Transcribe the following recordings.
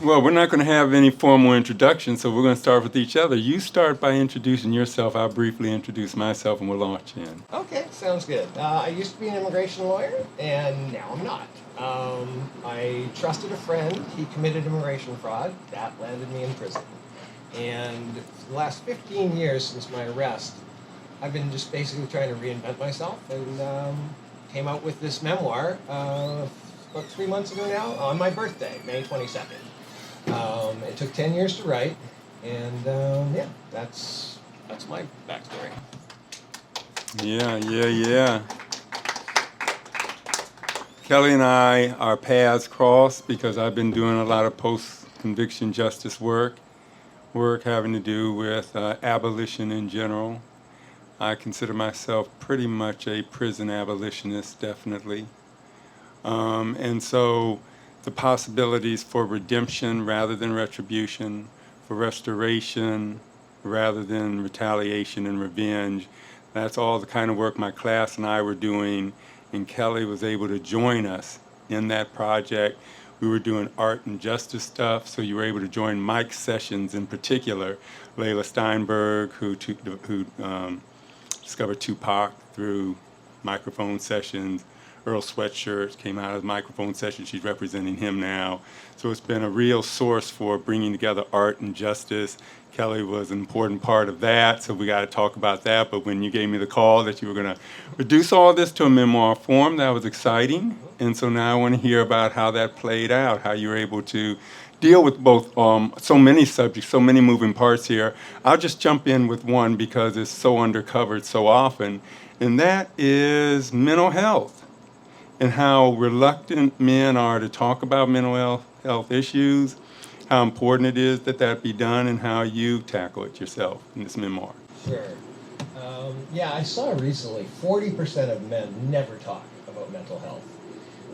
Well, we're not going to have any formal introduction, so we're going to start with each other. You start by introducing yourself. I'll briefly introduce myself, and we'll launch in. Okay, sounds good. I used to be an immigration lawyer, and now I'm not. I trusted a friend. He committed immigration fraud. That landed me in prison. And for the last 15 years since my arrest, I've been just basically trying to reinvent myself and came out with this memoir about 3 months ago now on my birthday, May 22nd. It took 10 years to write, and yeah, that's my backstory. Yeah. Kelly and I, our paths crossed because I've been doing a lot of post-conviction justice work having to do with abolition in general. I consider myself pretty much a prison abolitionist, definitely. And so the possibilities for redemption rather than retribution, for restoration rather than retaliation and revenge, that's all the kind of work my class and I were doing, and Kelly was able to join us in that project. We were doing art and justice stuff, so you were able to join Mike's sessions in particular. Layla Steinberg, who discovered Tupac through microphone sessions. Earl Sweatshirt came out of microphone session. She's representing him now. So it's been a real source for bringing together art and justice. Kelly was an important part of that, so we got to talk about that. But when you gave me the call that you were going to reduce all this to a memoir form, that was exciting. And so now I want to hear about how that played out, how you were able to deal with both so many subjects, so many moving parts here. I'll just jump in with one because it's so undercovered so often, and that is mental health, and how reluctant men are to talk about mental health issues, how important it is that that be done, and how you tackle it yourself in this memoir. Sure. Yeah, I saw recently 40% of men never talk about mental health.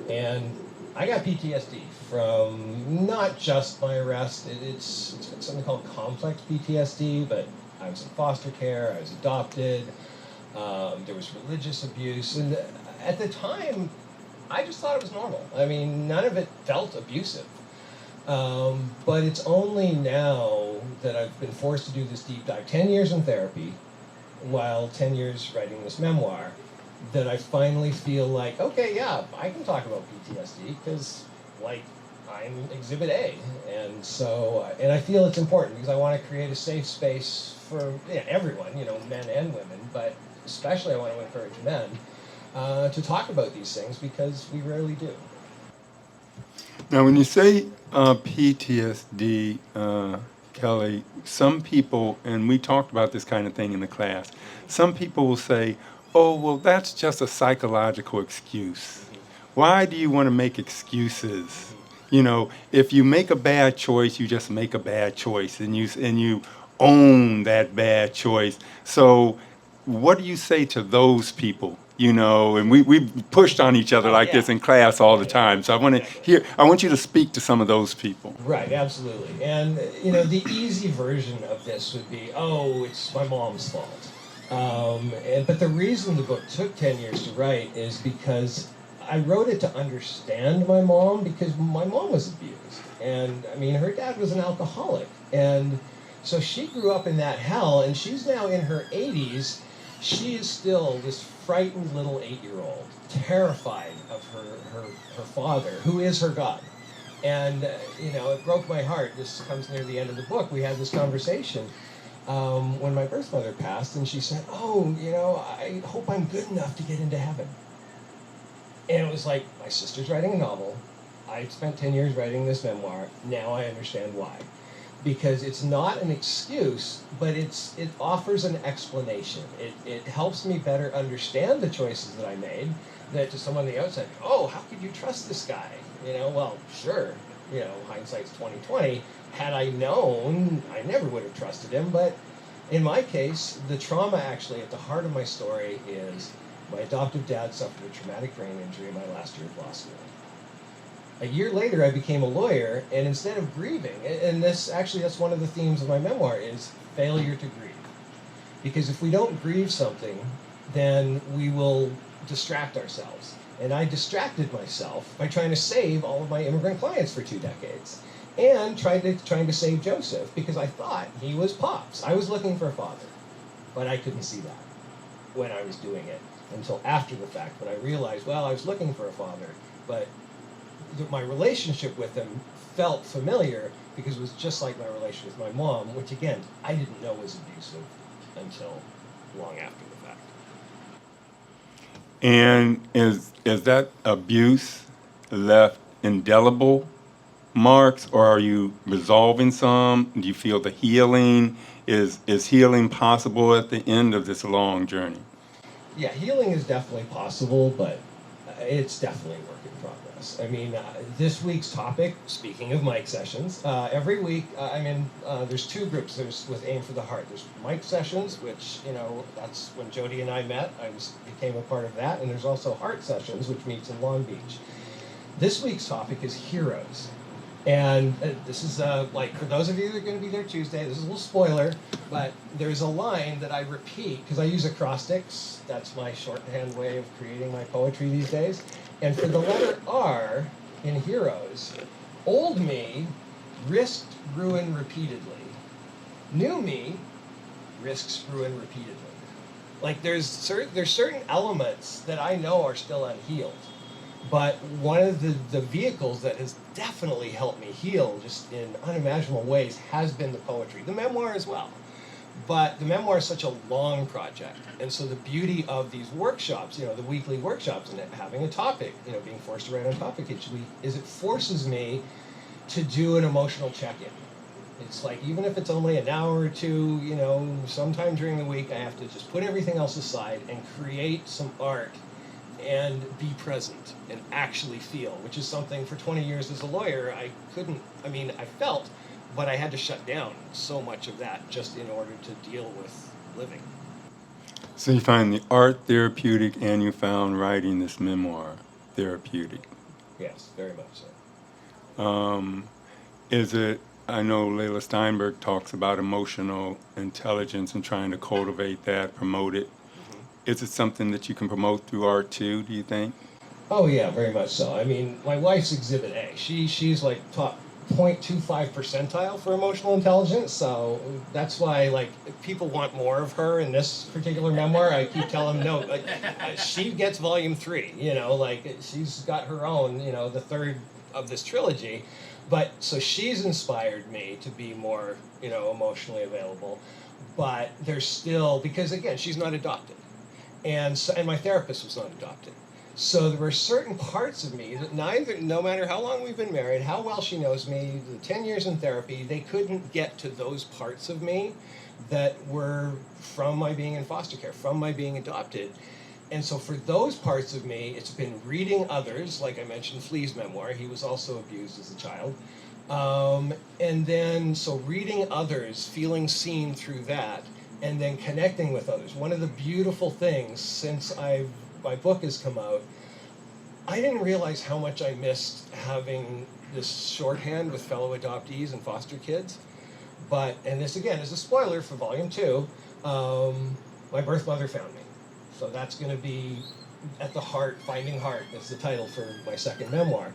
And I got PTSD from not just my arrest. It's something called complex PTSD, but I was in foster care, I was adopted, there was religious abuse, and at the time, I just thought it was normal. I mean, none of it felt abusive. But it's only now that I've been forced to do this deep dive, 10 years in therapy, while 10 years writing this memoir, that I finally feel like, okay, yeah, I can talk about PTSD because, like, I'm Exhibit A. And so, and I feel it's important because I want to create a safe space for everyone, men and women, but especially I want to encourage men to talk about these things because we rarely do. Now, when you say PTSD, Kelly, some people, and we talked about this kind of thing in the class, some people will say, oh, well, that's just a psychological excuse. Why do you want to make excuses? If you make a bad choice, you just make a bad choice, and you own that bad choice. So what do you say to those people? And we pushed on each other like this in class all the time. So I want you to speak to some of those people. Right, absolutely. And, the easy version of this would be, oh, it's my mom's fault. But the reason the book took 10 years to write is because I wrote it to understand my mom, because my mom was abused. And, her dad was an alcoholic. And so she grew up in that hell, and she's now in her 80s. She is still this frightened little 8-year-old, terrified of her father, who is her God. And, it broke my heart. This comes near the end of the book. We had this conversation when my birth mother passed, and she said, oh, I hope I'm good enough to get into heaven. And it was like, my sister's writing a novel. I spent 10 years writing this memoir. Now I understand why. Because it's not an excuse, but it offers an explanation. It helps me better understand the choices that I made, that to someone on the outside, oh, how could you trust this guy? Well, sure, hindsight's 20/20. Had I known, I never would have trusted him. But in my case, the trauma actually at the heart of my story is my adoptive dad suffered a traumatic brain injury in my last year of law school. A year later, I became a lawyer, and instead of grieving, and that's one of the themes of my memoir, is failure to grieve. Because if we don't grieve something, then we will distract ourselves. And I distracted myself by trying to save all of my immigrant clients for 2 decades. And trying to save Joseph because I thought he was Pops. I was looking for a father. But I couldn't see that when I was doing it until after the fact. But I realized, well, I was looking for a father, but my relationship with him felt familiar because it was just like my relationship with my mom, which again, I didn't know was abusive until long after the fact. And is that abuse left indelible marks, or are you resolving some? Do you feel the healing? Is healing possible at the end of this long journey? Yeah, healing is definitely possible, but it's definitely a work in progress. I mean, this week's topic, speaking of mic sessions, every week there's 2 groups. There's with Aim for the Heart. There's mic sessions, which, that's when Jody and I met. Became a part of that. And there's also Heart Sessions, which meets in Long Beach. This week's topic is heroes. And this is for those of you that are going to be there Tuesday, this is a little spoiler, but there's a line that I repeat because I use acrostics. That's my shorthand way of creating my poetry these days. And for the letter R in heroes, old me risked ruin repeatedly. New me risks ruin repeatedly. Like there's certain elements that I know are still unhealed. But one of the vehicles that has definitely helped me heal just in unimaginable ways has been the poetry. The memoir as well. But the memoir is such a long project. And so the beauty of these workshops, the weekly workshops and having a topic, being forced to write on a topic each week, is it forces me to do an emotional check-in. It's like, even if it's only an hour or 2, sometime during the week, I have to just put everything else aside and create some art and be present and actually feel, which is something for 20 years as a lawyer I felt, but I had to shut down so much of that just in order to deal with living. So you find the art therapeutic, and you found writing this memoir therapeutic. Yes, very much so. Is it, I know Layla Steinberg talks about emotional intelligence and trying to cultivate that, promote it. Is it something that you can promote through art too, do you think? Oh yeah, very much so. I mean, my wife's Exhibit A. She's like top 0.25 percentile for emotional intelligence, so that's why people want more of her in this particular memoir. I keep telling them no, she gets volume 3. She's got her own, the third of this trilogy. But so she's inspired me to be more, emotionally available. But there's still, because again, she's not adopted. And my therapist was not adopted. So there were certain parts of me that no matter how long we've been married, how well she knows me, the 10 years in therapy, they couldn't get to those parts of me that were from my being in foster care, from my being adopted. And so for those parts of me, it's been reading others, like I mentioned Flea's memoir. He was also abused as a child. And then, so reading others, feeling seen through that, and then connecting with others. One of the beautiful things since my book has come out, I didn't realize how much I missed having this shorthand with fellow adoptees and foster kids. And this again is a spoiler for volume 2, my birth mother found me. So that's going to be at the heart, Finding Heart is the title for my second memoir.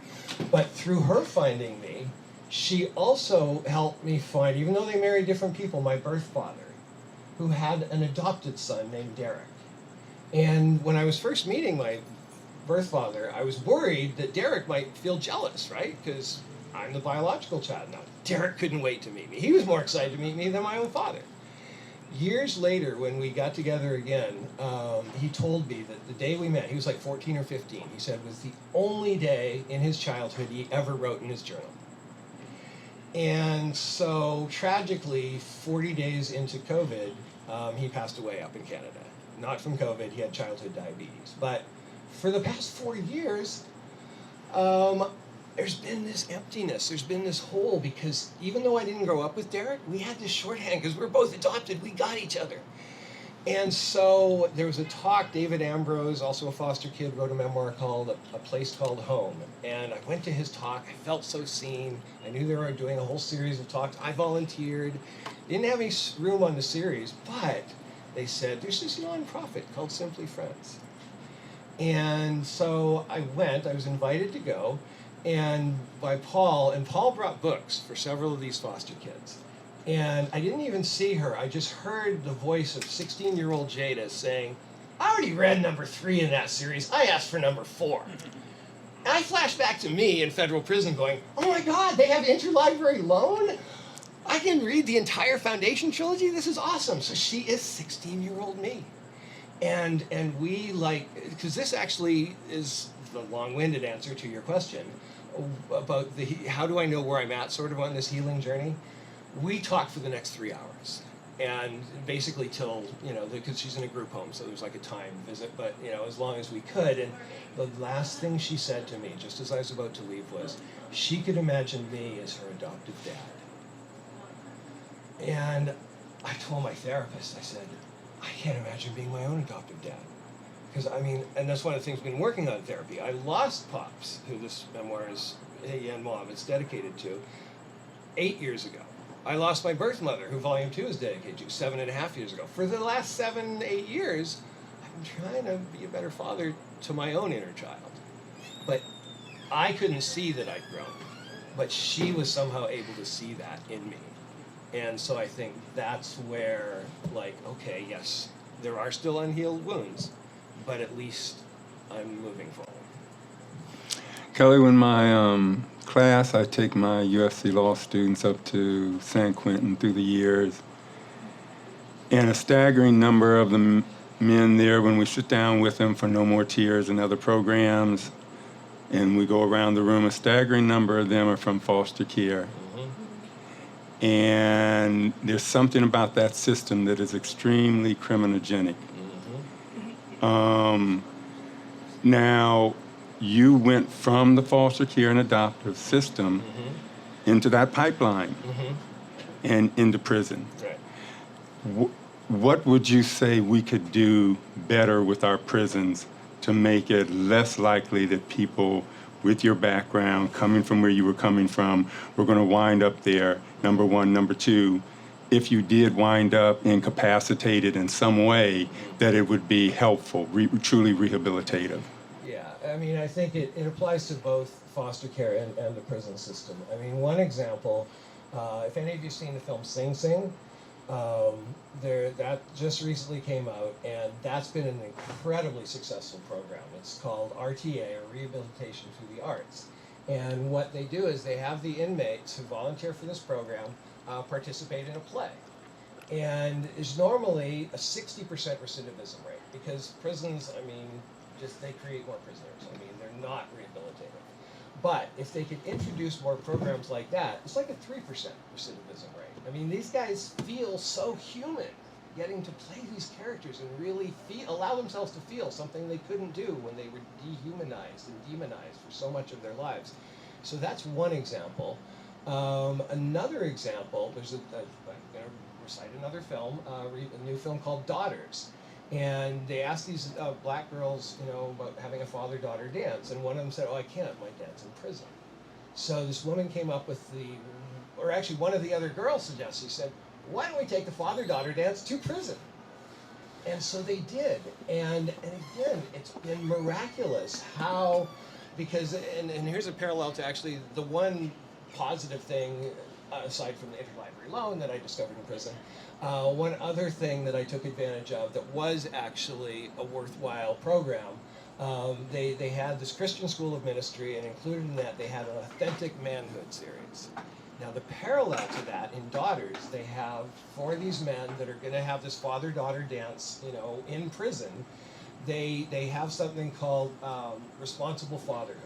But through her finding me, she also helped me find, even though they married different people, my birth father, who had an adopted son named Derek. And when I was first meeting my birth father, I was worried that Derek might feel jealous, right? Because I'm the biological child now. Derek couldn't wait to meet me. He was more excited to meet me than my own father. Years later, when we got together again, he told me that the day we met, he was like 14 or 15, he said was the only day in his childhood he ever wrote in his journal. And so, tragically, 40 days into COVID, he passed away up in Canada. Not from COVID, he had childhood diabetes. But for the past 4 years, there's been this emptiness, there's been this hole, because even though I didn't grow up with Derek, we had this shorthand, because we're both adopted, we got each other. And so there was a talk, David Ambrose, also a foster kid, wrote a memoir called A Place Called Home. And I went to his talk, I felt so seen. I knew they were doing a whole series of talks. I volunteered. Didn't have any room on the series, but they said, there's this nonprofit called Simply Friends. And so I went, I was invited to go, and by Paul, and Paul brought books for several of these foster kids. And I didn't even see her, I just heard the voice of 16-year-old Jada saying, I already read number 3 in that series, I asked for number 4. And I flashed back to me in federal prison going, oh my God, they have interlibrary loan? I can read the entire Foundation trilogy? This is awesome. So she is 16-year-old me. And we like, because this actually is the long-winded answer to your question about the how do I know where I'm at sort of on this healing journey. We talked for the next 3 hours, and basically till, because she's in a group home, so there's like a time visit, but as long as we could. And the last thing she said to me just as I was about to leave was she could imagine me as her adoptive dad. And I told my therapist, I said, I can't imagine being my own adoptive dad. Because, and that's one of the things I've been working on in therapy. I lost Pops, who this memoir is, Hey and Mom, it's dedicated to, 8 years ago. I lost my birth mother, who Volume 2 is dedicated to, 7.5 years ago. For the last 7, 8 years, I've been trying to be a better father to my own inner child. But I couldn't see that I'd grown. But she was somehow able to see that in me. And so I think that's where, okay, yes, there are still unhealed wounds, but at least I'm moving forward. Kelly, when my class, I take my USC law students up to San Quentin through the years, and a staggering number of the men there, when we sit down with them for No More Tears and other programs, and we go around the room, a staggering number of them are from foster care. And there's something about that system that is extremely criminogenic. Now, you went from the foster care and adoptive system into that pipeline and into prison. Right. What would you say we could do better with our prisons to make it less likely that people with your background, coming from where you were coming from, were going to wind up there, number one? Number two, if you did wind up incapacitated in some way, that it would be helpful, truly rehabilitative? Yeah, I think it applies to both foster care and the prison system. One example, if any of you have seen the film Sing Sing, that just recently came out, and that's been an incredibly successful program. It's called RTA, or Rehabilitation Through the Arts. And what they do is they have the inmates who volunteer for this program participate in a play. And it's normally a 60% recidivism rate, because prisons, they create more prisoners. They're not rehabilitative. But if they could introduce more programs like that, it's like a 3% recidivism rate. These guys feel so human, getting to play these characters and really allow themselves to feel something they couldn't do when they were dehumanized and demonized for so much of their lives. So that's one example. Another example, I'm going to recite another film, a new film called Daughters. And they asked these black girls, about having a father-daughter dance. And one of them said, oh, I can't, my dad's in prison. So this woman came up with or actually one of the other girls suggested, she said, why don't we take the father-daughter dance to prison? And so they did. And again, it's been miraculous how, because, and here's a parallel to actually the one positive thing, aside from the interlibrary loan that I discovered in prison, one other thing that I took advantage of that was actually a worthwhile program, they had this Christian School of Ministry, and included in that they had an Authentic Manhood series. Now the parallel to that in Daughters, they have, for these men that are going to have this father-daughter dance, in prison, they have something called Responsible Fatherhood.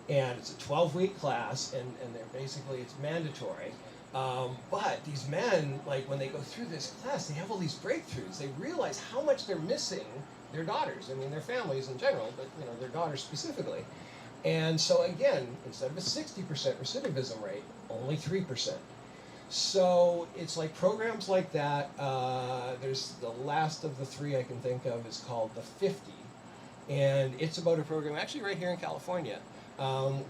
And it's a 12-week class, and they're basically, it's mandatory. But these men, when they go through this class, they have all these breakthroughs. They realize how much they're missing their daughters. Their families in general, but their daughters specifically. And so again, instead of a 60% recidivism rate, only 3%. So it's like programs like that. There's the last of the 3 I can think of is called The 50. And it's about a program actually right here in California,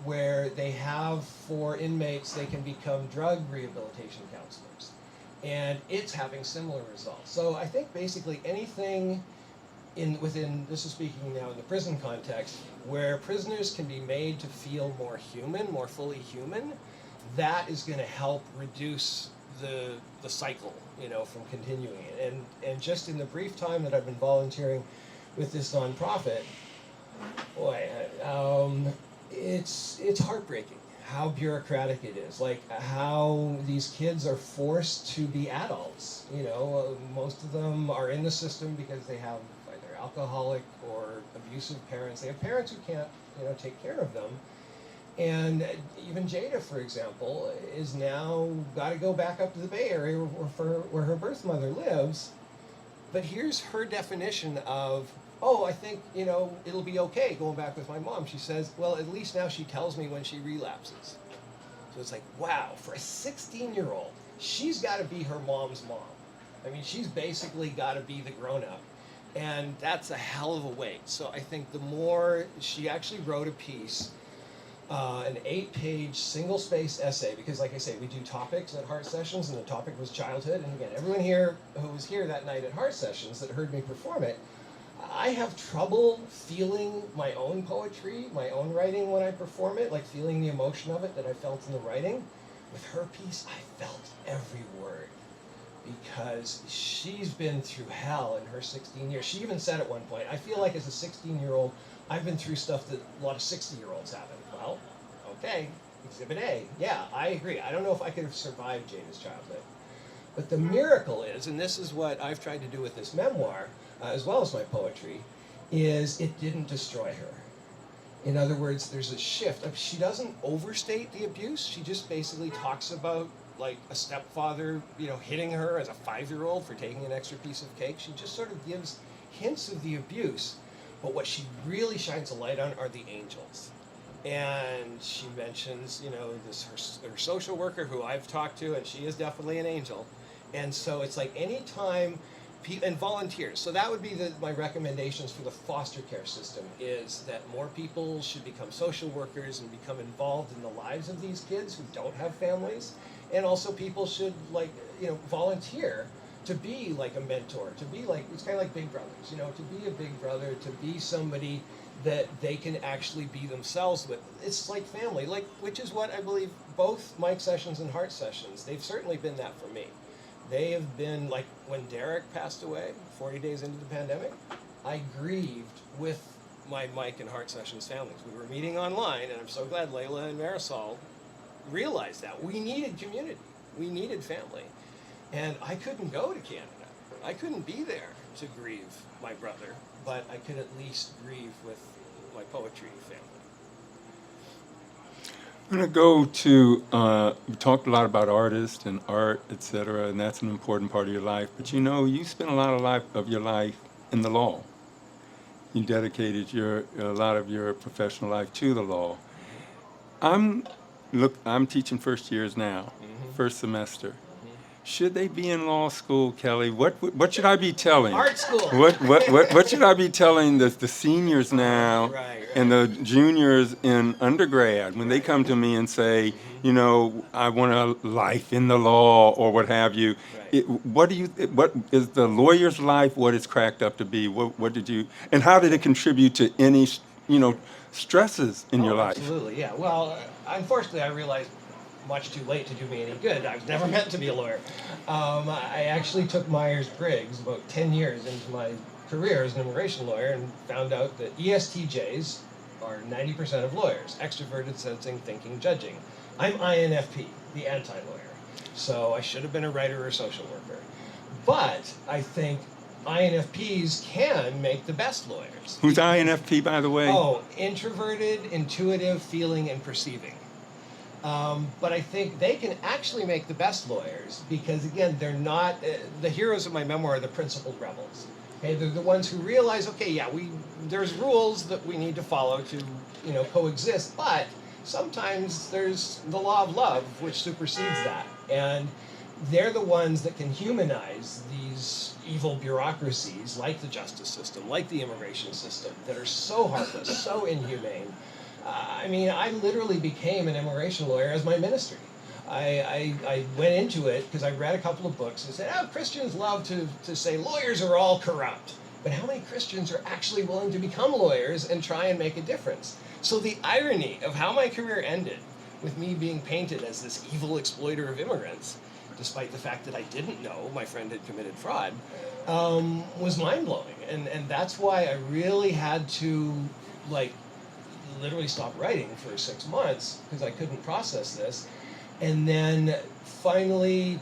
where they have, for inmates, they can become drug rehabilitation counselors. And it's having similar results. So I think basically anything within, this is speaking now in the prison context, where prisoners can be made to feel more human, more fully human, that is going to help reduce the cycle, from continuing it. And just in the brief time that I've been volunteering with this nonprofit, boy, it's heartbreaking how bureaucratic it is. Like how these kids are forced to be adults. Most of them are in the system because they have either alcoholic or abusive parents. They have parents who can't, take care of them. And even Jada, for example, is now got to go back up to the Bay Area where her birth mother lives. But here's her definition of, oh, I think, it'll be okay going back with my mom. She says, well, at least now she tells me when she relapses. So it's like, wow, for a 16-year-old, she's got to be her mom's mom. I mean, she's basically got to be the grown-up. And that's a hell of a weight. So I think the more, she actually wrote a piece, an 8-page single-space essay, because like I say, we do topics at Heart Sessions, and the topic was childhood. And again, everyone here who was here that night at Heart Sessions that heard me perform it, I have trouble feeling my own poetry, my own writing when I perform it, like feeling the emotion of it that I felt in the writing. With her piece, I felt every word, because she's been through hell in her 16 years. She even said at one point, I feel like as a 16-year-old, I've been through stuff that a lot of 60-year-olds haven't. Well, okay, Exhibit A. Yeah, I agree. I don't know if I could have survived Jada's childhood. But the miracle is, and this is what I've tried to do with this memoir, as well as my poetry, is it didn't destroy her. In other words, there's a shift. She doesn't overstate the abuse. She just basically talks about like a stepfather, hitting her as a 5-year-old for taking an extra piece of cake. She just sort of gives hints of the abuse. But what she really shines a light on are the angels. And she mentions, her social worker who I've talked to, and she is definitely an angel. And so it's like anytime, and volunteers. So that would be my recommendations for the foster care system, is that more people should become social workers and become involved in the lives of these kids who don't have families. And also people should volunteer to be like a mentor, to be like, it's kind of like Big Brothers, to be a big brother, to be somebody that they can actually be themselves with. It's like family, which is what I believe both Mike Sessions and Heart Sessions, they've certainly been that for me. They have been, like when Derek passed away, 40 days into the pandemic, I grieved with my Mike and Heart Sessions families. We were meeting online, and I'm so glad Layla and Marisol realized that. We needed community. We needed family. And I couldn't go to Canada. I couldn't be there to grieve my brother, but I could at least grieve with my poetry family. I'm going to go to, we talked a lot about artists and art, etc., and that's an important part of your life. But you spent a lot of your life in the law. You dedicated a lot of your professional life to the law. I'm teaching first years now, first semester. Should they be in law school, Kelly? What should I be telling? Art school. What should I be telling the seniors now Right. and the juniors in undergrad when they come to me and say, I want a life in the law or what have you? Right. What is the lawyer's life? What it's cracked up to be? And how did it contribute to any stresses in your life? Absolutely, yeah. Well, unfortunately, I realized much too late to do me any good. I was never meant to be a lawyer. I actually took Myers-Briggs about 10 years into my career as an immigration lawyer and found out that ESTJs are 90% of lawyers, extroverted, sensing, thinking, judging. I'm INFP, the anti-lawyer. So I should have been a writer or a social worker. But I think INFPs can make the best lawyers. Who's INFP, by the way? Oh, introverted, intuitive, feeling, and perceiving. But I think they can actually make the best lawyers because, again, they're not, the heroes of my memoir are the principled rebels. Okay, they're the ones who realize, okay, yeah, there's rules that we need to follow to, coexist, but sometimes there's the law of love which supersedes that. And they're the ones that can humanize these evil bureaucracies like the justice system, like the immigration system, that are so heartless, so inhumane. I literally became an immigration lawyer as my ministry. I went into it because I read a couple of books and said, Christians love to say lawyers are all corrupt. but how many Christians are actually willing to become lawyers and try and make a difference? So the irony of how my career ended, with me being painted as this evil exploiter of immigrants, despite the fact that I didn't know my friend had committed fraud, was mind-blowing. And that's why I really had to, like, literally stop writing for 6 months because I couldn't process this. And then finally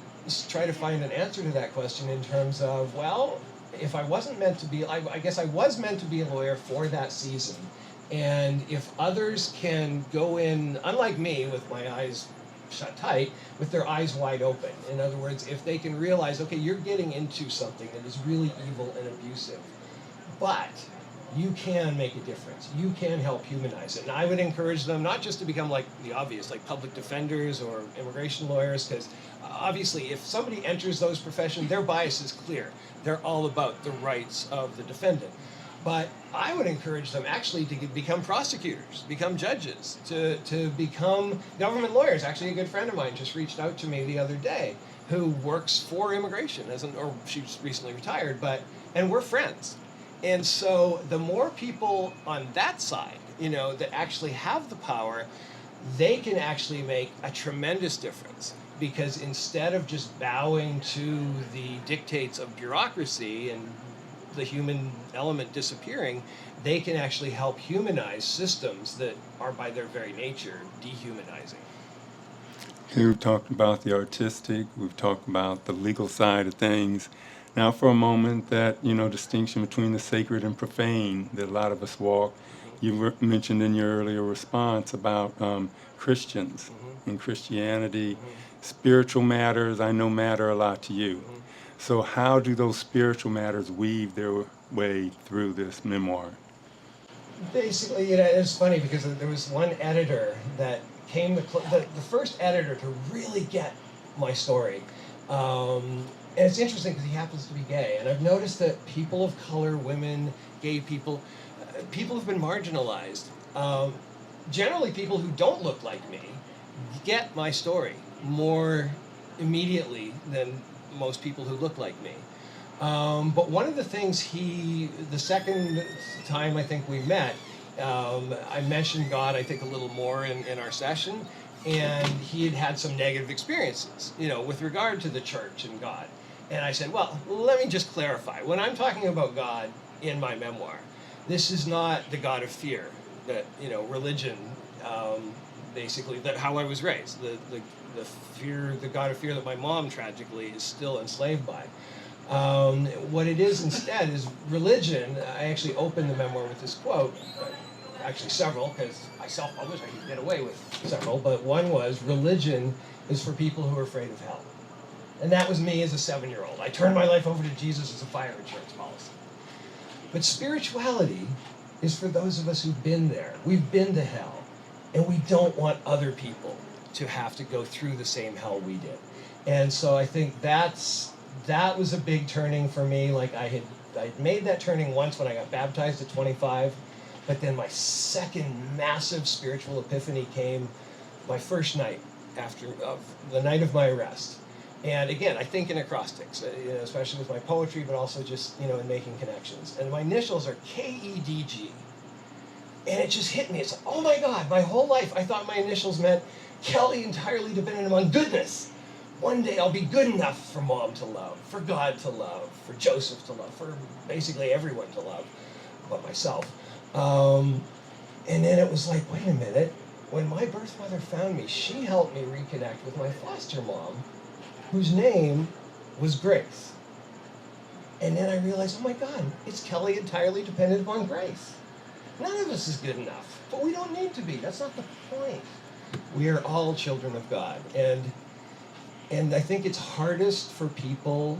try to find an answer to that question in terms of, well, if I wasn't meant to be, I guess I was meant to be a lawyer for that season. And if others can go in, unlike me, with my eyes shut tight, with their eyes wide open. In other words, if they can realize, okay, you're getting into something that is really evil and abusive, but you can make a difference. You can help humanize it. And I would encourage them not just to become like the obvious, like public defenders or immigration lawyers, because obviously if somebody enters those professions, their bias is clear. They're all about the rights of the defendant. But I would encourage them actually to become prosecutors, become judges, to become government lawyers. Actually, a good friend of mine just reached out to me the other day who works for immigration, or she's recently retired, and we're friends. And so the more people on that side, that actually have the power, they can actually make a tremendous difference. Because instead of just bowing to the dictates of bureaucracy and the human element disappearing, they can actually help humanize systems that are by their very nature dehumanizing. We've talked about the artistic, we've talked about the legal side of things. Now for a moment, that distinction between the sacred and profane that a lot of us walk. You mentioned in your earlier response about Christians and Christianity. Spiritual matters, I know, matter a lot to you. So how do those spiritual matters weave their way through this memoir? Basically, it's funny because there was one editor that came, the first editor to really get my story. And it's interesting because he happens to be gay. And I've noticed that people of color, women, gay people, people have been marginalized. Generally, people who don't look like me get my story more immediately than most people who look like me. But one of the things the second time I think we met, I mentioned God, I think, a little more in our session, and he had had some negative experiences, with regard to the church and God. And I said, well, let me just clarify. When I'm talking about God in my memoir, this is not the God of fear, that, religion, basically, that how I was raised, the fear, the God of fear that my mom tragically is still enslaved by. What it is instead is religion. I actually opened the memoir with this quote, actually several, because I self-published, I could get away with several, but one was, religion is for people who are afraid of hell. And that was me as a 7-year-old. I turned my life over to Jesus as a fire insurance policy. But spirituality is for those of us who've been there. We've been to hell, and we don't want other people to have to go through the same hell we did. And so I think that was a big turning for me. Like I made that turning once when I got baptized at 25, but then my second massive spiritual epiphany came my first night the night of my arrest. And again, I think in acrostics, especially with my poetry, but also just, in making connections. And my initials are KEDG. And it just hit me. It's like, oh my God, my whole life I thought my initials meant Kelly entirely dependent upon goodness. One day I'll be good enough for Mom to love, for God to love, for Joseph to love, for basically everyone to love, but myself. And then it was like, wait a minute. When my birth mother found me, she helped me reconnect with my foster mom, whose name was Grace. And then I realized, oh my God, it's Kelly entirely dependent upon Grace. None of us is good enough, but we don't need to be. That's not the point. We are all children of God. And I think it's hardest for people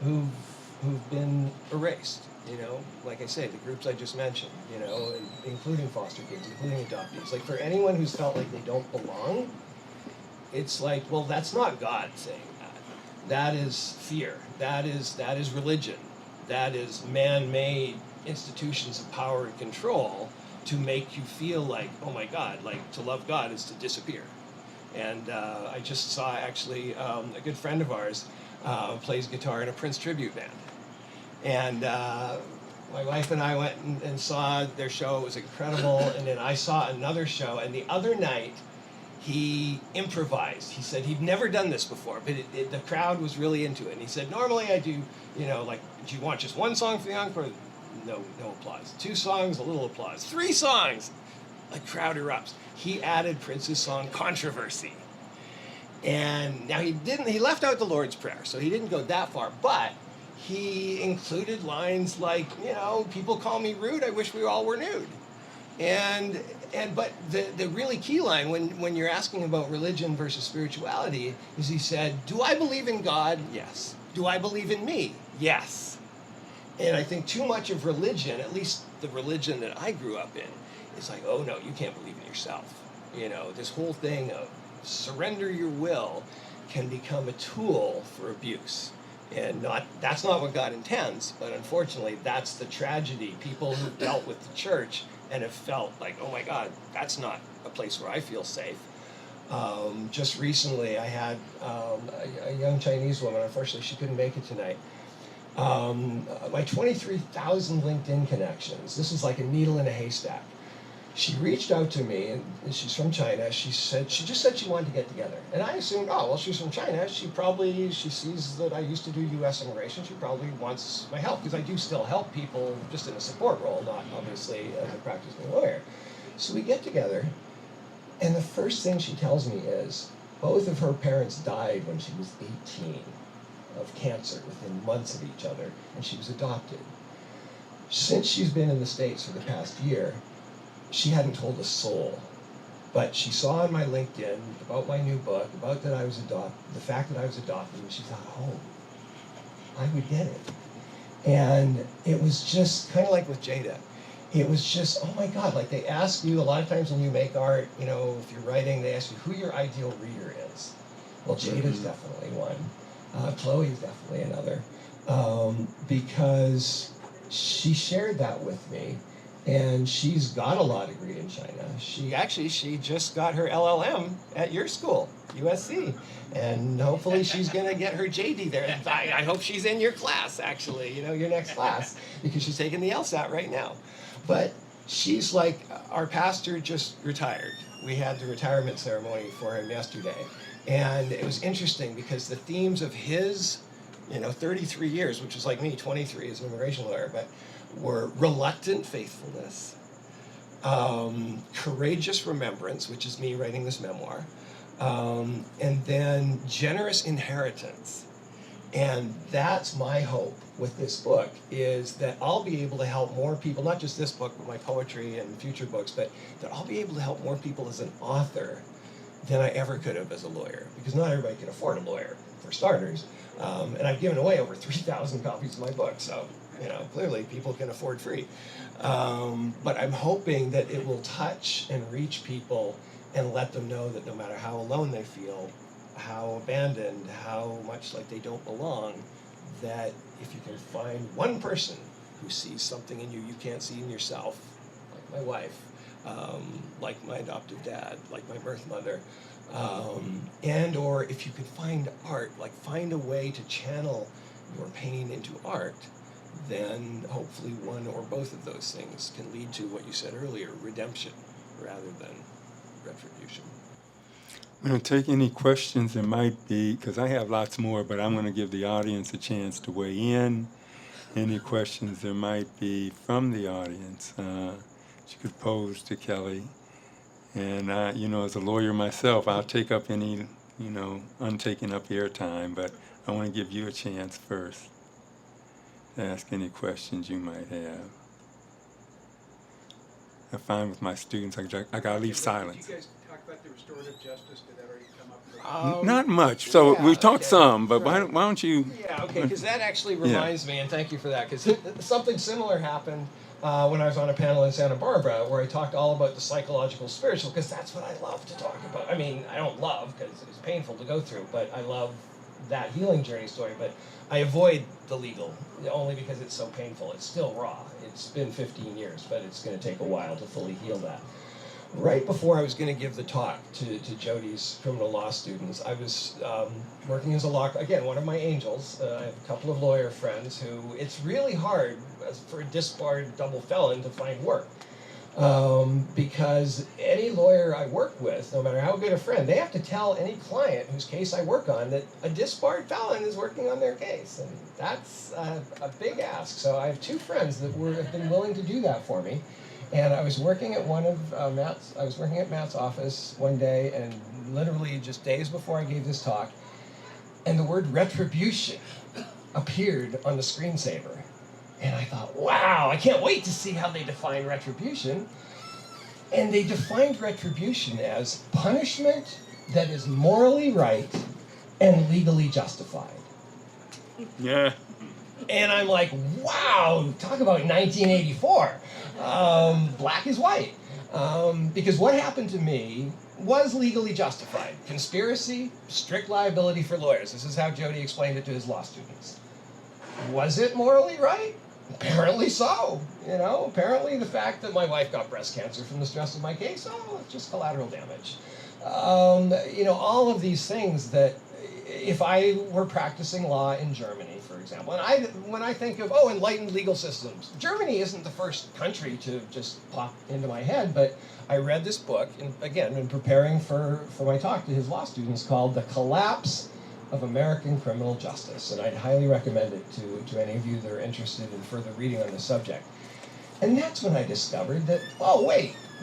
who've been erased, like I say, the groups I just mentioned, including foster kids, including adoptees. Like for anyone who's felt like they don't belong, it's like, well, that's not God saying that. That is fear. That is religion. That is man-made institutions of power and control to make you feel like, oh my God, like to love God is to disappear. And I just saw actually a good friend of ours plays guitar in a Prince tribute band. And my wife and I went and saw their show. It was incredible. And then I saw another show. And the other night, he improvised. He said he'd never done this before, but the crowd was really into it. And he said, normally I do, like, do you want just one song for the encore? No applause. 2 songs, a little applause. 3 songs, a crowd erupts. He added Prince's song Controversy. And now he left out the Lord's Prayer, so he didn't go that far, but he included lines like, people call me rude, I wish we all were nude. But the really key line when you're asking about religion versus spirituality is he said, do I believe in God? Yes. Do I believe in me? Yes. And I think too much of religion, at least the religion that I grew up in, is like, oh no, you can't believe in yourself. This whole thing of surrender your will can become a tool for abuse. And that's not what God intends, but unfortunately that's the tragedy. People who've dealt with the church and have felt like, oh my God, that's not a place where I feel safe. Just recently I had a young Chinese woman, unfortunately she couldn't make it tonight. My 23,000 LinkedIn connections, this is like a needle in a haystack. She reached out to me, and she's from China. She just said she wanted to get together. And I assumed, oh, well, she's from China. She sees that I used to do U.S. immigration. She probably wants my help, because I do still help people just in a support role, not obviously as a practicing lawyer. So we get together, and the first thing she tells me is both of her parents died when she was 18 of cancer within months of each other, and she was adopted. Since she's been in the States for the past year, she hadn't told a soul, but she saw on my LinkedIn about my new book, about that I was adopted, the fact that I was adopted, and she thought, oh, I would get it. And it was just kind of like with Jada. It was just, oh my God, like they ask you, a lot of times when you make art, if you're writing, they ask you who your ideal reader is. Well, Jada's definitely one. Chloe is definitely another. Because she shared that with me. And she's got a law degree in China. She just got her LLM at your school, USC. And hopefully she's going to get her JD there. I hope she's in your class, actually, your next class, because she's taking the LSAT right now. But she's like, our pastor just retired. We had the retirement ceremony for him yesterday. And it was interesting because the themes of his, 33 years, which is like me, 23 as an immigration lawyer, but were reluctant faithfulness, courageous remembrance, which is me writing this memoir, and then generous inheritance. And that's my hope with this book, is that I'll be able to help more people, not just this book, but my poetry and future books, but that I'll be able to help more people as an author than I ever could have as a lawyer, because not everybody can afford a lawyer, for starters. And I've given away over 3,000 copies of my book, so clearly people can afford free. But I'm hoping that it will touch and reach people and let them know that no matter how alone they feel, how abandoned, how much like they don't belong, that if you can find one person who sees something in you you can't see in yourself, like my wife, like my adoptive dad, like my birth mother, and or if you can find art, like find a way to channel your pain into art, then hopefully one or both of those things can lead to what you said earlier, redemption rather than retribution. I'm going to take any questions there might be, because I have lots more, but I'm going to give the audience a chance to weigh in. Any questions there might be from the audience, you could pose to Kelly. And, as a lawyer myself, I'll take up any, untaken up airtime, but I want to give you a chance first to ask any questions you might have. I find with my students, I got to leave silence. Did you guys talk about the restorative justice? Did that already come up? Not much. So we talked some, but right. why don't you? Yeah, okay, because that actually reminds me, and thank you for that, because something similar happened when I was on a panel in Santa Barbara where I talked all about the psychological spiritual, because that's what I love to talk about. I mean, I don't love, because it's painful to go through, but I love that healing journey story. But I avoid the legal only because it's so painful. It's still raw. It's been 15 years, but it's going to take a while to fully heal that. right before I was going to give the talk to Jody's criminal law students, I was working as a law, again, one of my angels. I have a couple of lawyer friends who, it's really hard for a disbarred double felon to find work. Because any lawyer I work with, no matter how good a friend, they have to tell any client whose case I work on that a disbarred felon is working on their case. And that's a big ask. So I have two friends that have been willing to do that for me. And I was working at Matt's office one day, and literally just days before I gave this talk, and the word retribution appeared on the screensaver. And I thought, wow, I can't wait to see how they define retribution. And they defined retribution as punishment that is morally right and legally justified. Yeah. And I'm like, wow, talk about 1984. Black is white. Because what happened to me was legally justified. Conspiracy, strict liability for lawyers. This is how Jody explained it to his law students. Was it morally right? Apparently so. Apparently the fact that my wife got breast cancer from the stress of my case, it's just collateral damage. All of these things that if I were practicing law in Germany, for example, and when I think of, enlightened legal systems, Germany isn't the first country to just pop into my head, but I read this book, in preparing for my talk to his law students, called The Collapse of American Criminal Justice, and I'd highly recommend it to any of you that are interested in further reading on the subject. And that's when I discovered that,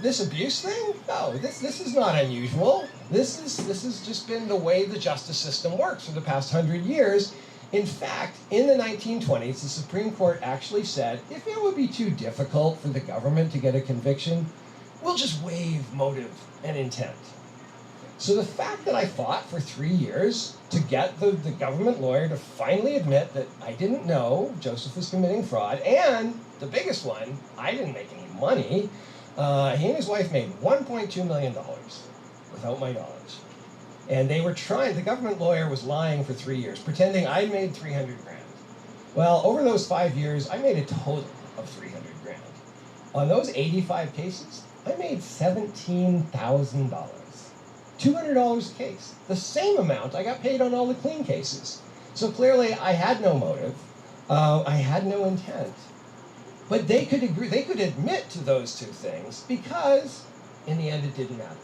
this abuse thing? No, this is not unusual. This has just been the way the justice system works for the past 100 years. In fact, in the 1920s, the Supreme Court actually said, if it would be too difficult for the government to get a conviction, we'll just waive motive and intent. So the fact that I fought for 3 years to get the government lawyer to finally admit that I didn't know Joseph was committing fraud, and the biggest one, I didn't make any money. He and his wife made $1.2 million without my knowledge. And they were the government lawyer was lying for 3 years, pretending I made 300 grand. Well, over those 5 years, I made a total of 300 grand. On those 85 cases, I made $17,000. $200 a case. The same amount I got paid on all the clean cases. So clearly I had no motive. I had no intent. But they could agree, they could admit to those two things because in the end it didn't matter.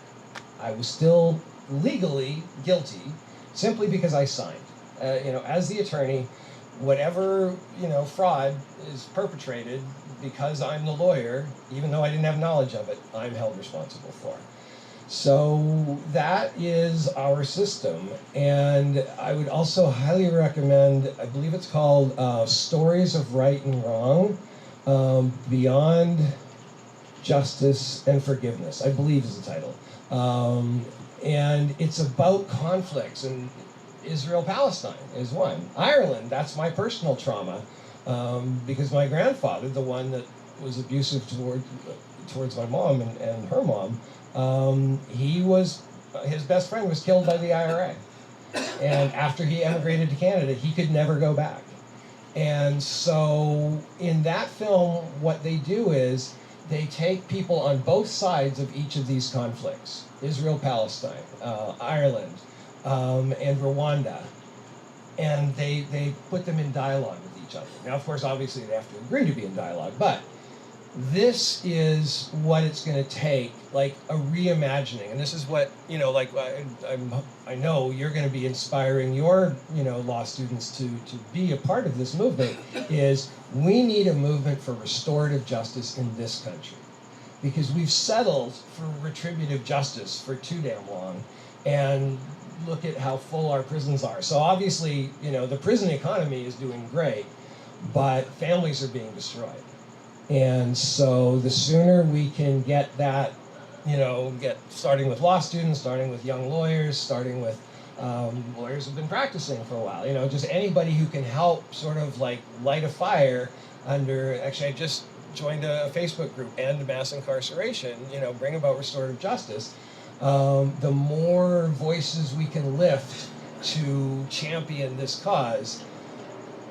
I was still legally guilty simply because I signed. As the attorney, whatever, fraud is perpetrated because I'm the lawyer, even though I didn't have knowledge of it, I'm held responsible for. So that is our system, and I would also highly recommend, I believe it's called Stories of Right and Wrong, Beyond Justice and Forgiveness, I believe is the title. And it's about conflicts, and Israel-Palestine is one. Ireland, that's my personal trauma, because my grandfather, the one that was abusive towards my mom and her mom, his best friend was killed by the IRA. And after he emigrated to Canada, he could never go back. And so in that film, what they do is they take people on both sides of each of these conflicts, Israel-Palestine, Ireland, and Rwanda, and they put them in dialogue with each other. Now, of course, obviously they have to agree to be in dialogue, but this is what it's going to take, like a reimagining. And this is what, I know you're going to be inspiring your, law students to be a part of this movement, is we need a movement for restorative justice in this country. Because we've settled for retributive justice for too damn long. And look at how full our prisons are. So obviously, the prison economy is doing great, but families are being destroyed. And so the sooner we can get that, starting with law students, starting with young lawyers, starting with lawyers who've been practicing for a while, just anybody who can help sort of like light a fire under, actually I just joined a Facebook group, End Mass Incarceration, bring about restorative justice. The more voices we can lift to champion this cause,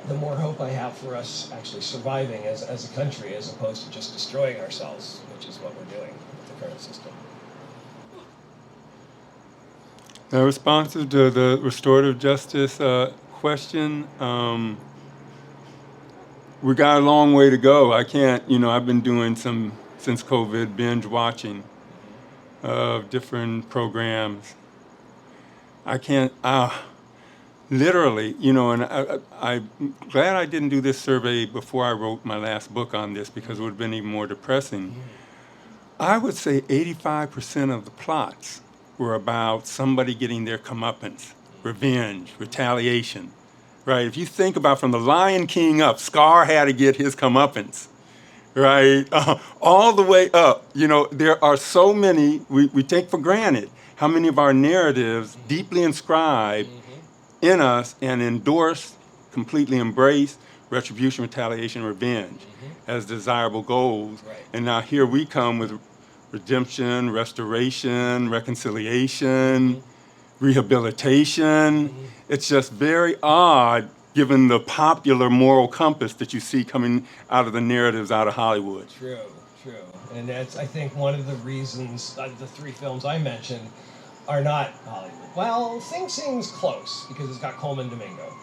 the more hope I have for us actually surviving as a country, as opposed to just destroying ourselves, which is what we're doing with the current system. Responsive to the restorative justice question, we got a long way to go. I can't, I've been doing some, since COVID, binge watching of different programs. I can't, literally, and I'm glad I didn't do this survey before I wrote my last book on this because it would have been even more depressing. I would say 85% of the plots were about somebody getting their comeuppance, revenge, retaliation, right? If you think about from the Lion King up, Scar had to get his comeuppance, right? All the way up. There are so many, we take for granted how many of our narratives deeply inscribed in us and endorse, completely embrace retribution, retaliation, revenge as desirable goals. Right. And now here we come with redemption, restoration, reconciliation, rehabilitation. It's just very odd given the popular moral compass that you see coming out of the narratives out of Hollywood. True. And that's, I think, one of the reasons the three films I mentioned are not Hollywood. Well, Sing Sing's close because it's got Coleman Domingo.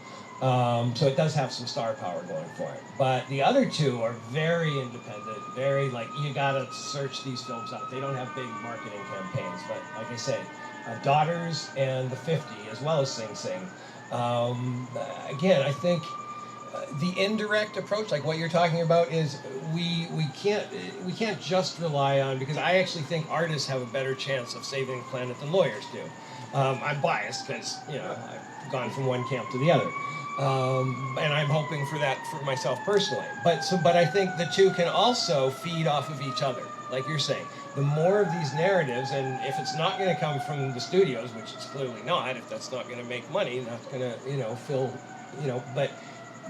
So it does have some star power going for it. But the other two are very independent, very you gotta search these films out. They don't have big marketing campaigns, but like I say, Daughters and The 50, as well as Sing Sing. Again, I think the indirect approach, like what you're talking about, is we can't just rely on, because I actually think artists have a better chance of saving the planet than lawyers do. I'm biased because I've gone from one camp to the other, and I'm hoping for that for myself personally. But I think the two can also feed off of each other, like you're saying. The more of these narratives, and if it's not going to come from the studios, which it's clearly not, if that's not going to make money, that's going to fill, but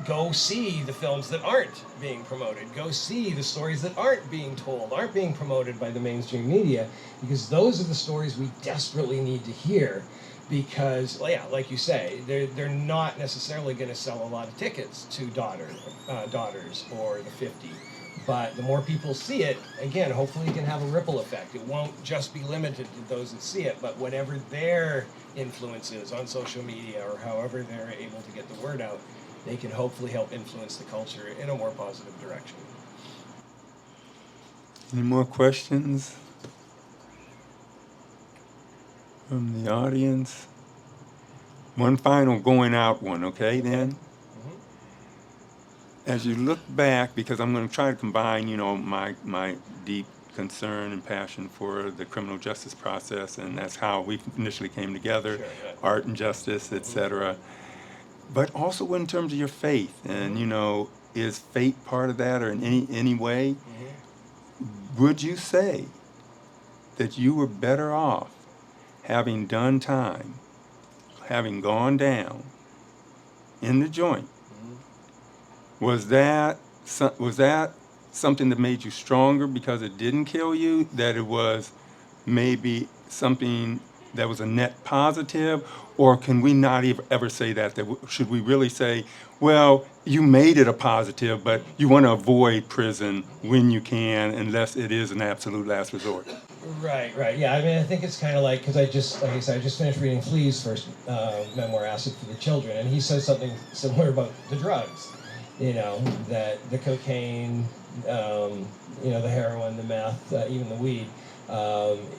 go see the films that aren't being promoted. Go see the stories that aren't being told, aren't being promoted by the mainstream media, because those are the stories we desperately need to hear. Because, like you say, they're not necessarily going to sell a lot of tickets to Daughters or The 50. But the more people see it, again, hopefully it can have a ripple effect. It won't just be limited to those that see it, but whatever their influence is on social media or however they're able to get the word out, they can hopefully help influence the culture in a more positive direction. Any more questions from the audience? One final going out one, okay, then? As you look back, because I'm going to try to combine, my deep concern and passion for the criminal justice process, and that's how we initially came together, Sure, yeah. art and justice, etc. But also in terms of your faith, and is faith part of that, or in any way? Would you say that you were better off having done time, having gone down in the joint? Was that something that made you stronger because it didn't kill you? That it was maybe something that was a net positive? Or can we not ever say that? Should we really say, well, you made it a positive, but you want to avoid prison when you can, unless it is an absolute last resort? Right. Yeah, I mean, I think it's kind of like, because like I said, I just finished reading Flea's first memoir, Acid for the Children, and he says something similar about the drugs. That the cocaine, the heroin, the meth, even the weed.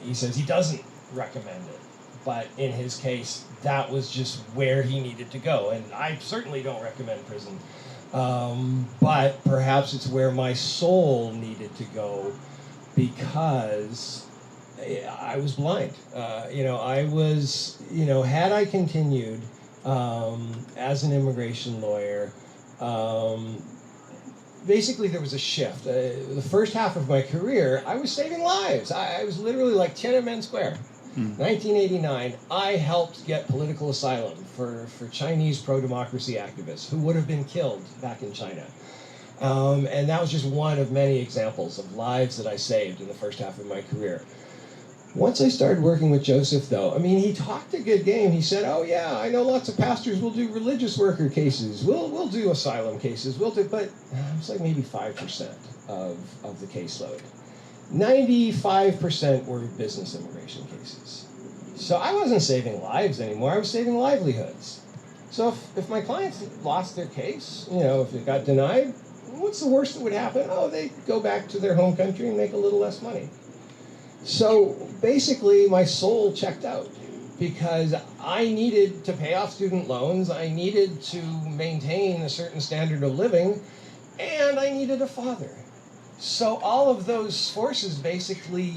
He says he doesn't recommend it, but in his case, that was just where he needed to go. And I certainly don't recommend prison, but perhaps it's where my soul needed to go, because I was blind. I was, had I continued as an immigration lawyer, basically there was a shift. The first half of my career, I was saving lives. I was literally like Tiananmen Square. 1989, I helped get political asylum for Chinese pro-democracy activists who would have been killed back in China. And that was just one of many examples of lives that I saved in the first half of my career. Once I started working with Joseph, though, I mean, he talked a good game. He said, oh, yeah, I know lots of pastors will do religious worker cases. We'll do asylum cases. But it's like maybe 5% of the caseload. 95% were business immigration cases. So I wasn't saving lives anymore. I was saving livelihoods. So if my clients lost their case, if it got denied, what's the worst that would happen? Oh, they go back to their home country and make a little less money. So basically, my soul checked out because I needed to pay off student loans, I needed to maintain a certain standard of living, and I needed a father. So all of those forces basically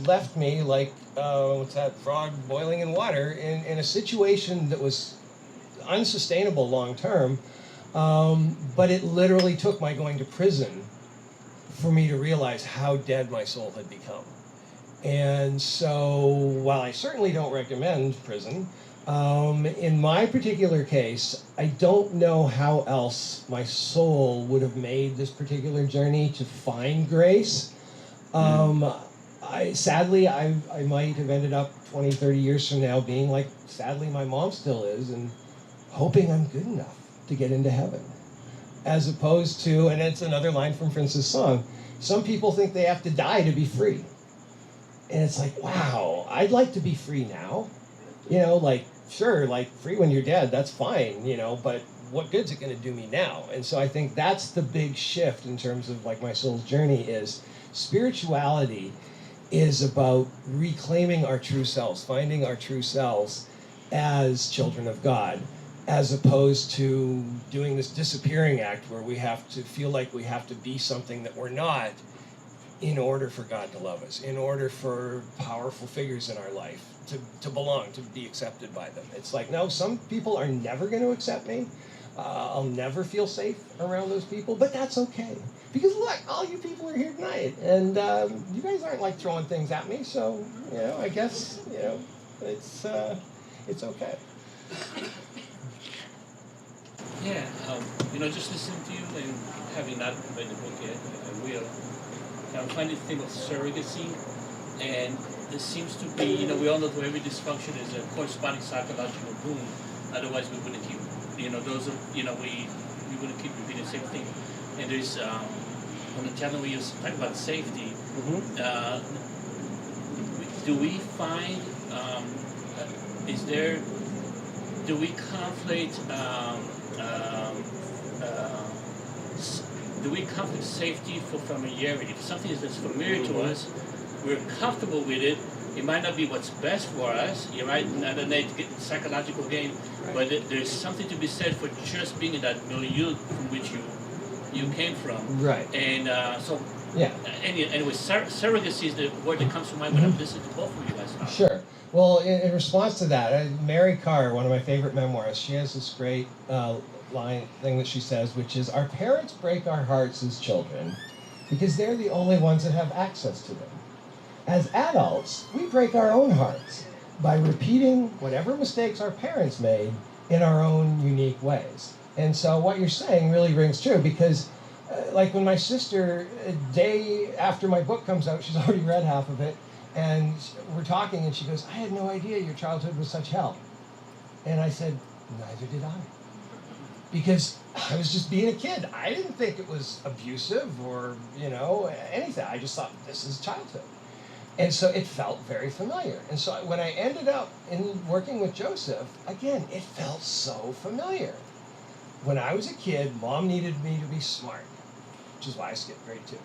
left me like, what's that, frog boiling in water, in a situation that was unsustainable long term. But it literally took my going to prison for me to realize how dead my soul had become. And so, while I certainly don't recommend prison, in my particular case, I don't know how else my soul would have made this particular journey to find grace. Sadly, I might have ended up 20, 30 years from now being like, sadly, my mom still is, and hoping I'm good enough to get into heaven. As opposed to, and it's another line from Prince's song, some people think they have to die to be free. And it's like, wow, I'd like to be free now. Sure, free when you're dead, that's fine, but what good's it going to do me now? And so I think that's the big shift in terms of my soul's journey is spirituality is about reclaiming our true selves, finding our true selves as children of God, as opposed to doing this disappearing act where we have to feel like we have to be something that we're not in order for God to love us, in order for powerful figures in our life to belong, to be accepted by them. It's like, no, some people are never going to accept me. I'll never feel safe around those people, but that's okay. Because look, all you people are here tonight, and you guys aren't throwing things at me, so, I guess, it's okay. Yeah, just listening to you and having not read the book yet, I will. I'm trying to think of surrogacy, and there seems to be, we all know that every dysfunction is a corresponding psychological boom. Otherwise, we wouldn't keep, we wouldn't keep repeating the same thing. And there's, on the channel we used to talk about safety. Do we find, do we conflate, do we conflict safety for familiarity? If something is that's familiar to us, we're comfortable with it. It might not be what's best for us. You might not need to get psychological gain, but there's something to be said for just being in that milieu from which you came from. Right. And so, yeah. Anyway, surrogacy is the word that comes to mind when I'm listening to both of you guys now. Sure. Well, in response to that, Mary Carr, one of my favorite memoirs, she has this great thing that she says, which is, our parents break our hearts as children because they're the only ones that have access to them. As adults, we break our own hearts by repeating whatever mistakes our parents made in our own unique ways. And so what you're saying really rings true because when my sister, a day after my book comes out, she's already read half of it, and we're talking and she goes, I had no idea your childhood was such hell. And I said, neither did I. Because I was just being a kid. I didn't think it was abusive or, anything. I just thought, this is childhood. And so it felt very familiar. And so when I ended up in working with Joseph, again, it felt so familiar. When I was a kid, Mom needed me to be smart, which is why I skipped grade 2.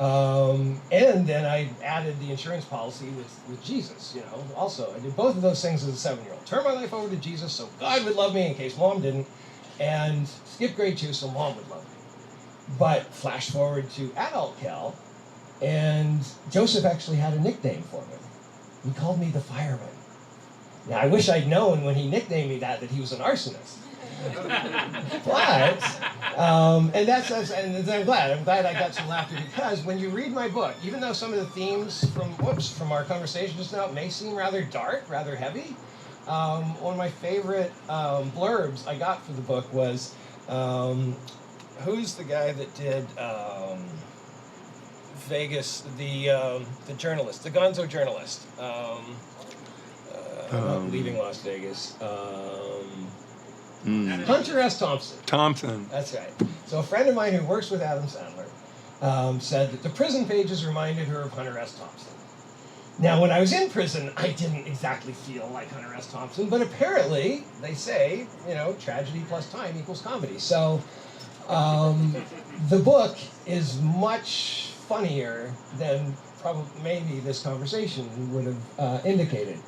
And then I added the insurance policy with Jesus, also. I did both of those things as a 7-year-old. Turn my life over to Jesus so God would love me in case Mom didn't. And skip grade 2 so Mom would love me. But flash forward to adult Cal, and Joseph actually had a nickname for me. He called me the fireman. Now, I wish I'd known when he nicknamed me that he was an arsonist. But, and I'm glad I got some laughter because when you read my book, even though some of the themes from our conversation just now may seem rather dark, rather heavy, one of my favorite blurbs I got for the book was, who's the guy that did Vegas, the journalist, the gonzo journalist, leaving Las Vegas, Hunter S. Thompson. That's right. So a friend of mine who works with Adam Sandler said that the prison pages reminded her of Hunter S. Thompson. Now, when I was in prison, I didn't exactly feel like Hunter S. Thompson, but apparently they say, tragedy plus time equals comedy. So the book is much funnier than probably maybe this conversation would have indicated.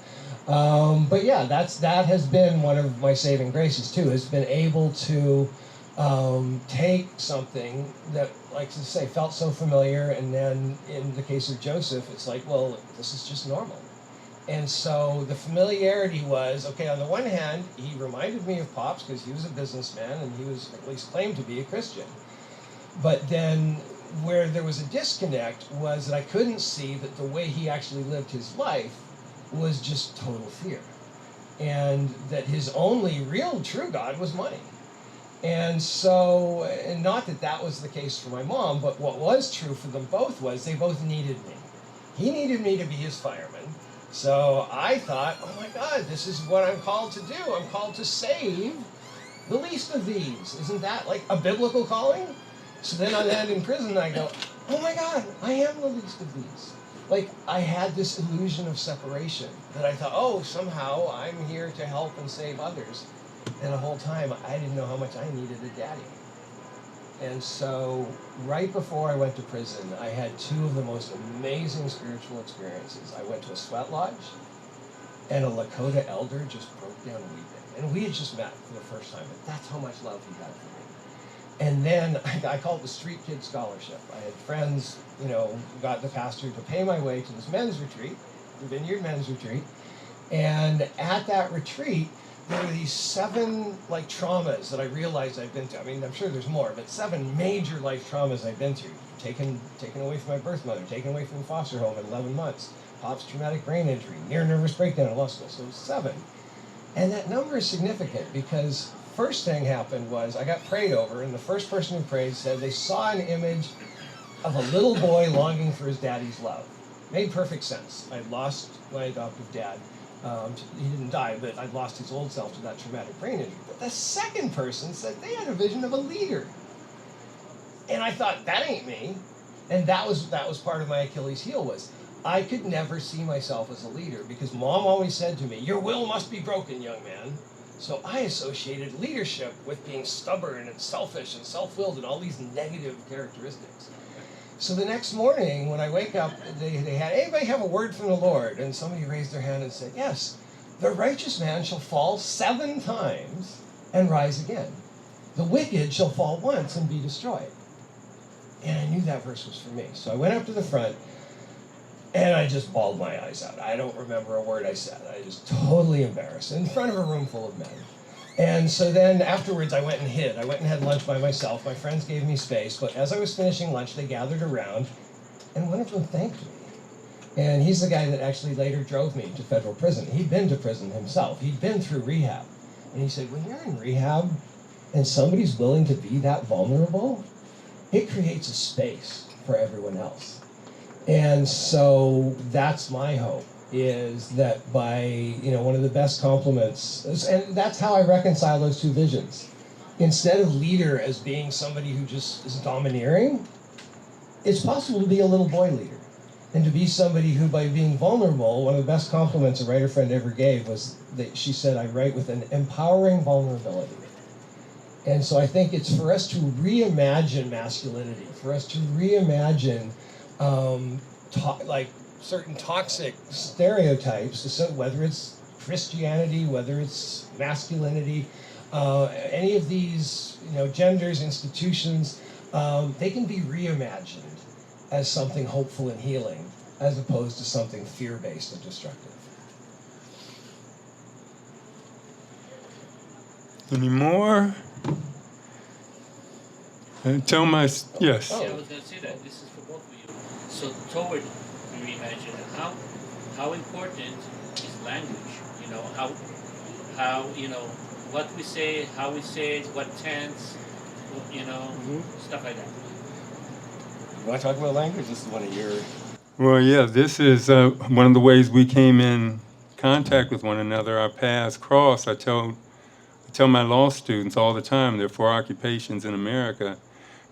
But yeah, that has been one of my saving graces too. Has been able to take something that, like to say, felt so familiar, and then in the case of Joseph, it's like, well, this is just normal. And so the familiarity was, okay, on the one hand, he reminded me of Pops because he was a businessman and he was at least claimed to be a Christian. But then where there was a disconnect was that I couldn't see that the way he actually lived his life was just total fear. And that his only real true God was money. And so, and not that that was the case for my mom, but what was true for them both was they both needed me. He needed me to be his fireman. So I thought, oh my God, this is what I'm called to do. I'm called to save the least of these. Isn't that like a biblical calling? So then I land in prison and I go, oh my God, I am the least of these. Like I had this illusion of separation that I thought, oh, somehow I'm here to help and save others. And the whole time I didn't know how much I needed a daddy. And so right before I went to prison, I had two of the most amazing spiritual experiences. I went to a sweat lodge, and a Lakota elder just broke down weeping. And we had just met for the first time, but that's how much love he had for me. And then I called it the Street Kid Scholarship. I had friends, got the pastor to pay my way to this men's retreat, the Vineyard Men's Retreat. And at that retreat, there were these 7 traumas that I realized I'd been through. I mean, I'm sure there's more, but 7 major life traumas I've been through. Taken away from my birth mother, taken away from the foster home at 11 months, Pop's traumatic brain injury, near nervous breakdown in law school. So 7. And that number is significant because first thing happened was I got prayed over, and the first person who prayed said they saw an image of a little boy longing for his daddy's love. Made perfect sense. I'd lost my adoptive dad. He didn't die, but I'd lost his old self to that traumatic brain injury. But the second person said they had a vision of a leader. And I thought, that ain't me. And that was part of my Achilles heel was I could never see myself as a leader because Mom always said to me, your will must be broken, young man. So I associated leadership with being stubborn and selfish and self-willed and all these negative characteristics. So the next morning, when I wake up, they had, anybody have a word from the Lord? And somebody raised their hand and said, yes, the righteous man shall fall 7 times and rise again. The wicked shall fall once and be destroyed. And I knew that verse was for me. So I went up to the front, and I just bawled my eyes out. I don't remember a word I said. I was totally embarrassed in front of a room full of men. And so then afterwards I went and hid. I went and had lunch by myself. My friends gave me space, but as I was finishing lunch, they gathered around, and one of them thanked me. And he's the guy that actually later drove me to federal prison. He'd been to prison himself. He'd been through rehab. And he said, when you're in rehab and somebody's willing to be that vulnerable, it creates a space for everyone else. And so that's my hope. Is that by, one of the best compliments, and that's how I reconcile those two visions. Instead of leader as being somebody who just is domineering, it's possible to be a little boy leader. And to be somebody who, by being vulnerable, one of the best compliments a writer friend ever gave was that she said, I write with an empowering vulnerability. And so I think it's for us to reimagine masculinity, for us to reimagine certain toxic stereotypes, so whether it's Christianity, whether it's masculinity, any of these genders, institutions, they can be reimagined as something hopeful and healing, as opposed to something fear-based and destructive. Any more? Tell my yes. Yeah, I was going to say that this is for both of you. So toward reimagine how important is language? How what we say, how we say it, what tense, stuff like that. You want to talk about language? This is one of your... Well, yeah, this is one of the ways we came in contact with one another. Our paths crossed. I tell my law students all the time, there are 4 occupations in America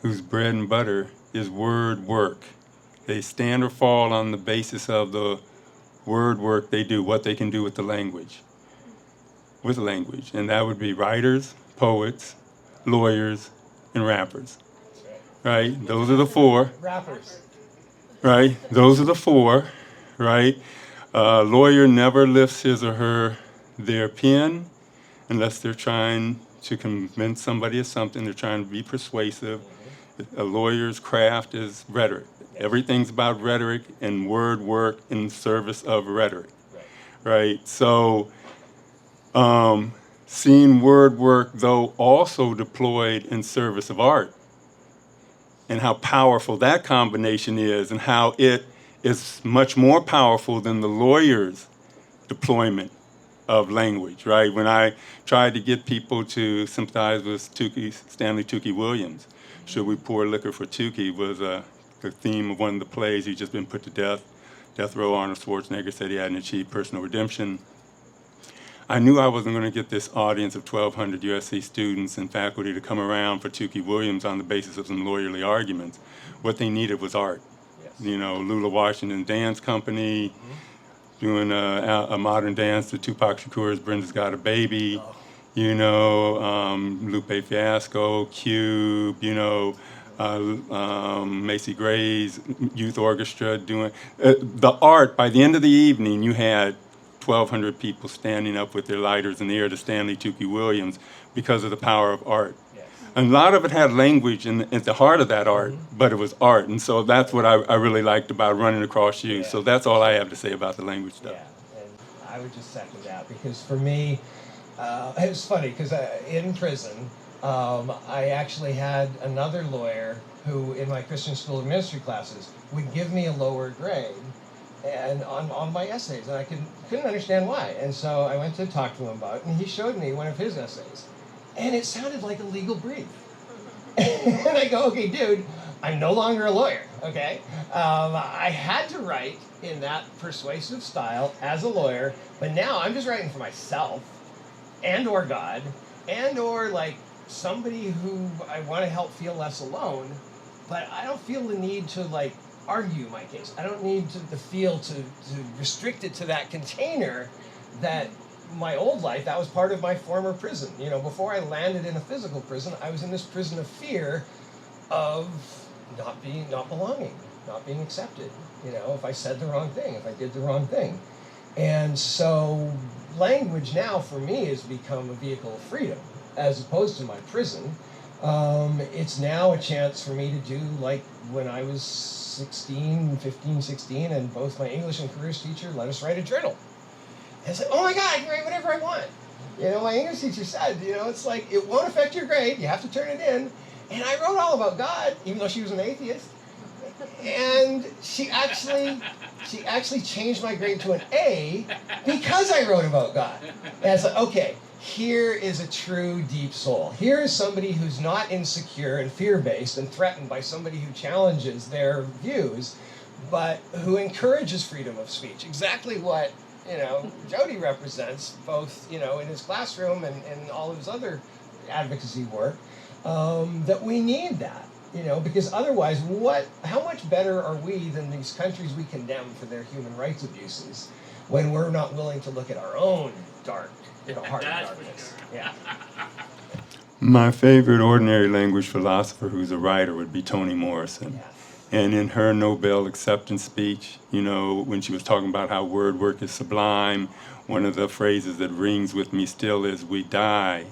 whose bread and butter is word work. They stand or fall on the basis of the word work they do, what they can do with the language. With language. And that would be writers, poets, lawyers, and rappers. Right? Those are the four. Rappers. Right? Those are the four. Right? A lawyer never lifts his or her their pen unless they're trying to convince somebody of something. They're trying to be persuasive. A lawyer's craft is rhetoric. Everything's about rhetoric and word work in service of rhetoric. Right? So, seeing word work, though, also deployed in service of art, and how powerful that combination is, and how it is much more powerful than the lawyer's deployment of language, right? When I tried to get people to sympathize with Stanley Tukey Williams, Should We Pour Liquor for Tukey was the theme of one of the plays. He'd just been put to death row. Arnold Schwarzenegger said he hadn't achieved personal redemption. I knew I wasn't going to get this audience of 1,200 USC students and faculty to come around for Tukey Williams on the basis of some lawyerly arguments. What they needed was art. You know, Lula Washington Dance Company, doing a modern dance to Tupac Shakur's Brenda's Got a Baby, you know, Lupe Fiasco, Cube, you know, Macy Gray's youth orchestra doing the art. By the end of the evening, you had 1,200 people standing up with their lighters in the air to Stanley Tukey Williams because of the power of art. And a lot of it had language at the heart of that art, but it was art. And so that's what I really liked about Running Across You. So that's all I have to say about the language stuff. Yeah, and I would just second that, because for me, it was funny because in prison, I actually had another lawyer who, in my Christian School of Ministry classes, would give me a lower grade and on my essays, and I couldn't understand why. And so I went to talk to him about it, and he showed me one of his essays, and it sounded like a legal brief. And I go, okay, dude, I'm no longer a lawyer, okay? I had to write in that persuasive style as a lawyer, but now I'm just writing for myself and or God and or like somebody who I want to help feel less alone, but I don't feel the need to like argue my case. I don't need to feel to restrict it to that container that my old life, that was part of my former prison. You know, before I landed in a physical prison, I was in this prison of fear of not belonging, not being accepted. You know, if I said the wrong thing, if I did the wrong thing. And so language now for me has become a vehicle of freedom as opposed to my prison. It's now a chance for me to do like when I was 15, 16, and both my English and careers teacher let us write a journal. And it's like, oh my God, I can write whatever I want. You know, my English teacher said, you know, it's like, it won't affect your grade, you have to turn it in. And I wrote all about God, even though she was an atheist. And she actually changed my grade to an A because I wrote about God. And it's like, okay, here is a true deep soul. Here is somebody who's not insecure and fear-based and threatened by somebody who challenges their views, but who encourages freedom of speech. Exactly what, you know, Jody represents, both, you know, in his classroom and all of his other advocacy work, that we need that, you know, because otherwise how much better are we than these countries we condemn for their human rights abuses when we're not willing to look at our own dark, you know, heart of darkness. Yeah. My favorite ordinary language philosopher who's a writer would be Toni Morrison. And in her Nobel acceptance speech, you know, when she was talking about how word work is sublime, one of the phrases that rings with me still is, we die,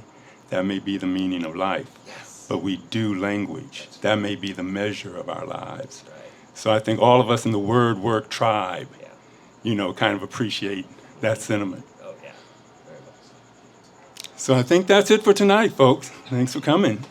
that may be the meaning of life. But we do language, that may be the measure of our lives. So I think all of us in the word work tribe, you know, kind of appreciate that sentiment. Oh, yeah. Very much so. So I think that's it for tonight, folks. Thanks for coming.